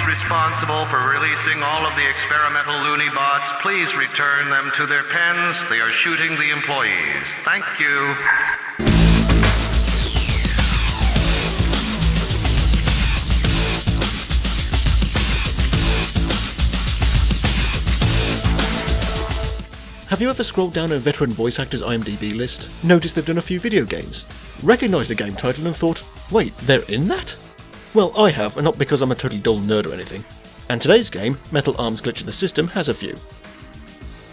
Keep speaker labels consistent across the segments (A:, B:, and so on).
A: Responsible for releasing all of the experimental loony bots, please return them to their pens. They are shooting the employees. Thank you.
B: Have you ever scrolled down a veteran voice actor's IMDb list, noticed they've done a few video games, recognised a game title and thought, wait, they're in that? Well, I have, and not because I'm a totally dull nerd or anything. And today's game, Metal Arm's Glitch of the System, has a few.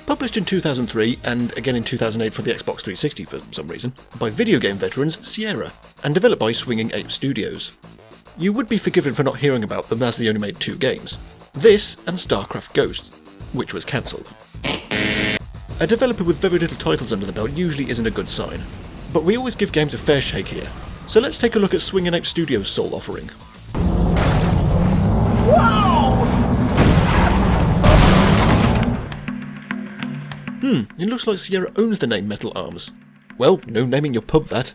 B: Published in 2003, and again in 2008 for the Xbox 360 for some reason, by video game veterans Sierra, and developed by Swinging Ape Studios. You would be forgiven for not hearing about them as they only made 2 games. This, and StarCraft Ghost, which was cancelled. A developer with very little titles under the belt usually isn't a good sign, but we always give games a fair shake here. So let's take a look at Swinging Ape Studios' sole offering. It looks like Sierra owns the name Metal Arms. Well, no naming your pub that.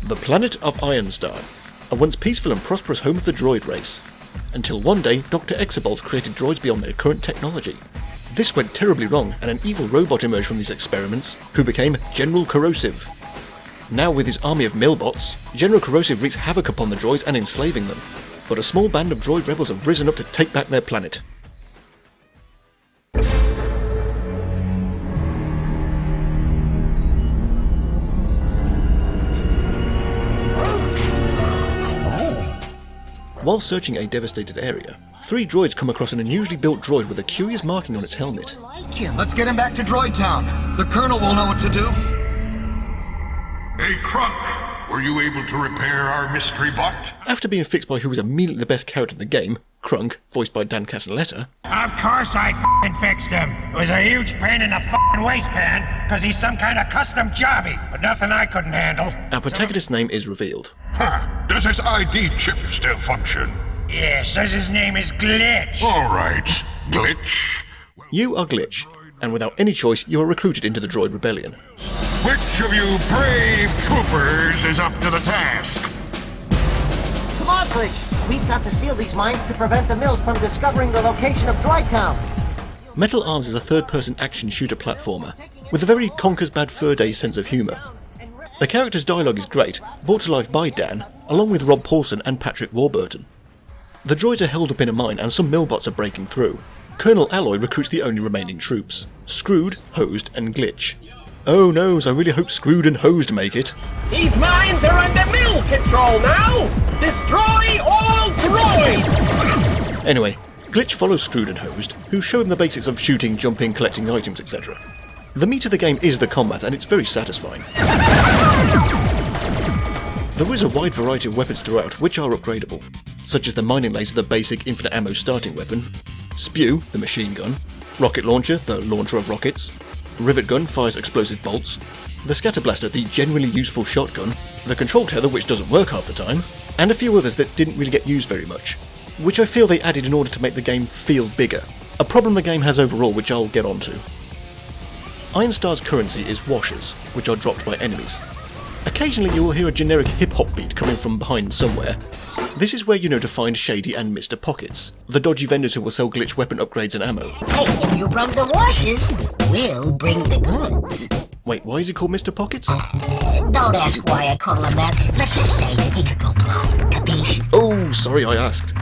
B: The planet of IronStar, a once peaceful and prosperous home of the droid race, until one day Dr. Exabolt created droids beyond their current technology. This went terribly wrong, and an evil robot emerged from these experiments, who became General Corrosive. Now with his army of millbots, General Corrosive wreaks havoc upon the droids and enslaving them, but a small band of droid rebels have risen up to take back their planet. While searching a devastated area, 3 droids come across an unusually built droid with a curious marking on its helmet.
C: Let's get him back to Droid Town. The Colonel will know what to do.
D: Hey, Krunk, were you able to repair our mystery bot?
B: After being fixed by who was immediately the best character in the game, Krunk, voiced by Dan Castellaneta.
E: Of course I f***ing fixed him. It was a huge pain in the f***ing waistband, cause he's some kind of custom jobby, but nothing I couldn't handle.
B: Our protagonist's name is revealed.
D: Huh. Does his ID chip still function?
E: Yeah, says his name is Glitch.
D: Alright, Glitch.
B: You are Glitch, and without any choice, you are recruited into the Droid Rebellion.
D: Which of you brave troopers is up to the task?
F: Come on, Glitch. We've got to seal these mines to prevent the mills from discovering the location of Droid Town.
B: Metal Arms is a third-person action shooter platformer, with a very Conker's Bad Fur Day sense of humour. The character's dialogue is great, brought to life by Dan, along with Rob Paulson and Patrick Warburton. The droids are held up in a mine and some millbots are breaking through. Colonel Alloy recruits the only remaining troops: Screwed, Hosed and Glitch. Oh no, I really hope Screwed and Hosed make it.
G: These mines are under mill control now! Destroy all droids!
B: Anyway, Glitch follows Screwed and Hosed, who show him the basics of shooting, jumping, collecting items, etc. The meat of the game is the combat, and it's very satisfying. There is a wide variety of weapons throughout, which are upgradable, such as the mining laser, the basic infinite ammo starting weapon, Spew, the machine gun, Rocket Launcher, the launcher of rockets, Rivet Gun fires explosive bolts, the Scatter Blaster, the genuinely useful shotgun, the Control Tether, which doesn't work half the time, and a few others that didn't really get used very much, which I feel they added in order to make the game feel bigger, a problem the game has overall, which I'll get onto. IronStar's currency is washers, which are dropped by enemies. Occasionally you will hear a generic hip-hop beat coming from behind somewhere. This is where you know to find Shady and Mr. Pockets, the dodgy vendors who will sell glitch weapon upgrades and ammo.
F: Hey, if you bring the washes, we'll bring the goods.
B: Wait, why is he called Mr. Pockets?
F: Don't ask why I call him that. Let's just say he could go blind, capiche?
B: Oh, sorry I asked.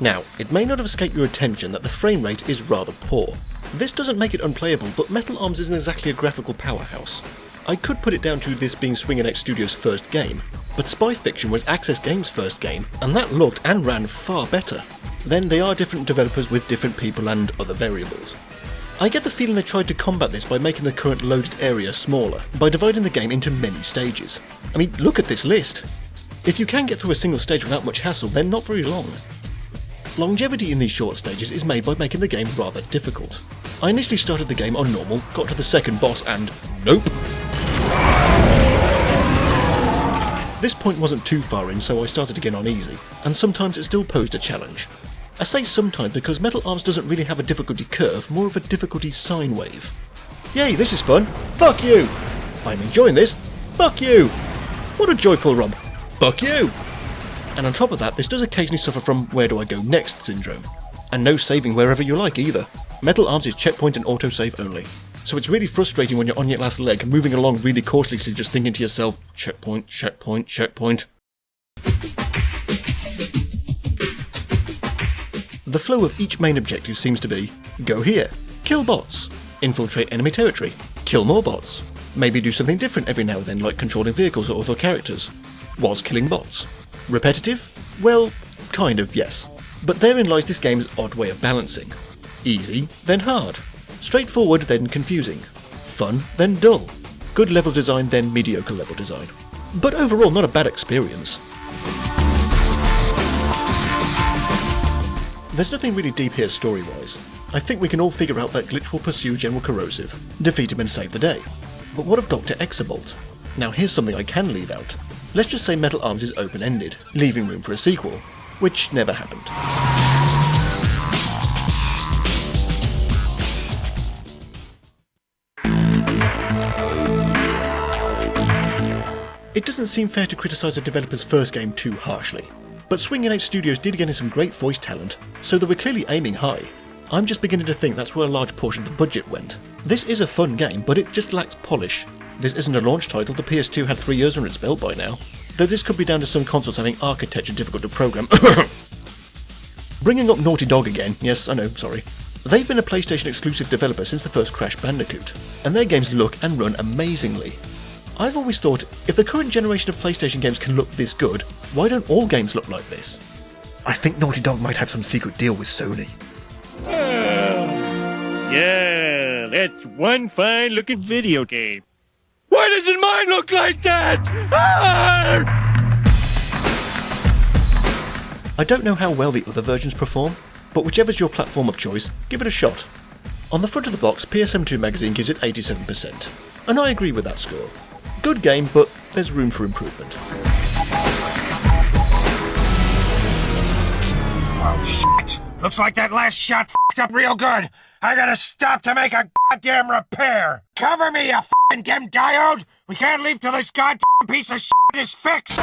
B: Now, it may not have escaped your attention that the frame rate is rather poor. This doesn't make it unplayable, but Metal Arms isn't exactly a graphical powerhouse. I could put it down to this being Swingin' Out Studios' first game, but Spy Fiction was Access Games' first game, and that looked and ran far better. Then they are different developers with different people and other variables. I get the feeling they tried to combat this by making the current loaded area smaller, by dividing the game into many stages. I mean, look at this list. If you can get through a single stage without much hassle, they're not very long. Longevity in these short stages is made by making the game rather difficult. I initially started the game on normal, got to the second boss and nope! This point wasn't too far in, so I started again on easy, and sometimes it still posed a challenge. I say sometimes because Metal Arms doesn't really have a difficulty curve, more of a difficulty sine wave. Yay, this is fun! Fuck you! I'm enjoying this! Fuck you! What a joyful romp! Fuck you! And on top of that, this does occasionally suffer from where do I go next syndrome. And no saving wherever you like either. Metal Arms is checkpoint and autosave only. So it's really frustrating when you're on your last leg, moving along really cautiously, just thinking to yourself, checkpoint, checkpoint, checkpoint. The flow of each main objective seems to be, go here, kill bots, infiltrate enemy territory, kill more bots, maybe do something different every now and then like controlling vehicles or other characters, was killing bots. Repetitive? Well, kind of, yes. But therein lies this game's odd way of balancing. Easy, then hard. Straightforward, then confusing. Fun, then dull. Good level design, then mediocre level design. But overall, not a bad experience. There's nothing really deep here story-wise. I think we can all figure out that Glitch will pursue General Corrosive, defeat him and save the day. But what of Dr. Exabolt? Now here's something I can leave out. Let's just say Metal Arms is open-ended, leaving room for a sequel, which never happened. It doesn't seem fair to criticise a developer's first game too harshly. But Swingin' Out Studios did get in some great voice talent, so they were clearly aiming high. I'm just beginning to think that's where a large portion of the budget went. This is a fun game, but it just lacks polish. This isn't a launch title, the PS2 had 3 years under its belt by now. Though this could be down to some consoles having architecture difficult to program. Bringing up Naughty Dog again, yes, I know, sorry. They've been a PlayStation exclusive developer since the first Crash Bandicoot, and their games look and run amazingly. I've always thought, if the current generation of PlayStation games can look this good, why don't all games look like this? I think Naughty Dog might have some secret deal with Sony.
H: Yeah, that's one fine looking video game. Why doesn't mine look like that?
B: I don't know how well the other versions perform, but whichever's your platform of choice, give it a shot. On the front of the box, PSM2 magazine gives it 87%, and I agree with that score. Good game, but there's room for improvement.
E: Oh, shit! Looks like that last shot f***ed up real good. I gotta stop to make a goddamn repair. Cover me, you f***ing chem diode! We can't leave till this goddamn piece of shit is fixed!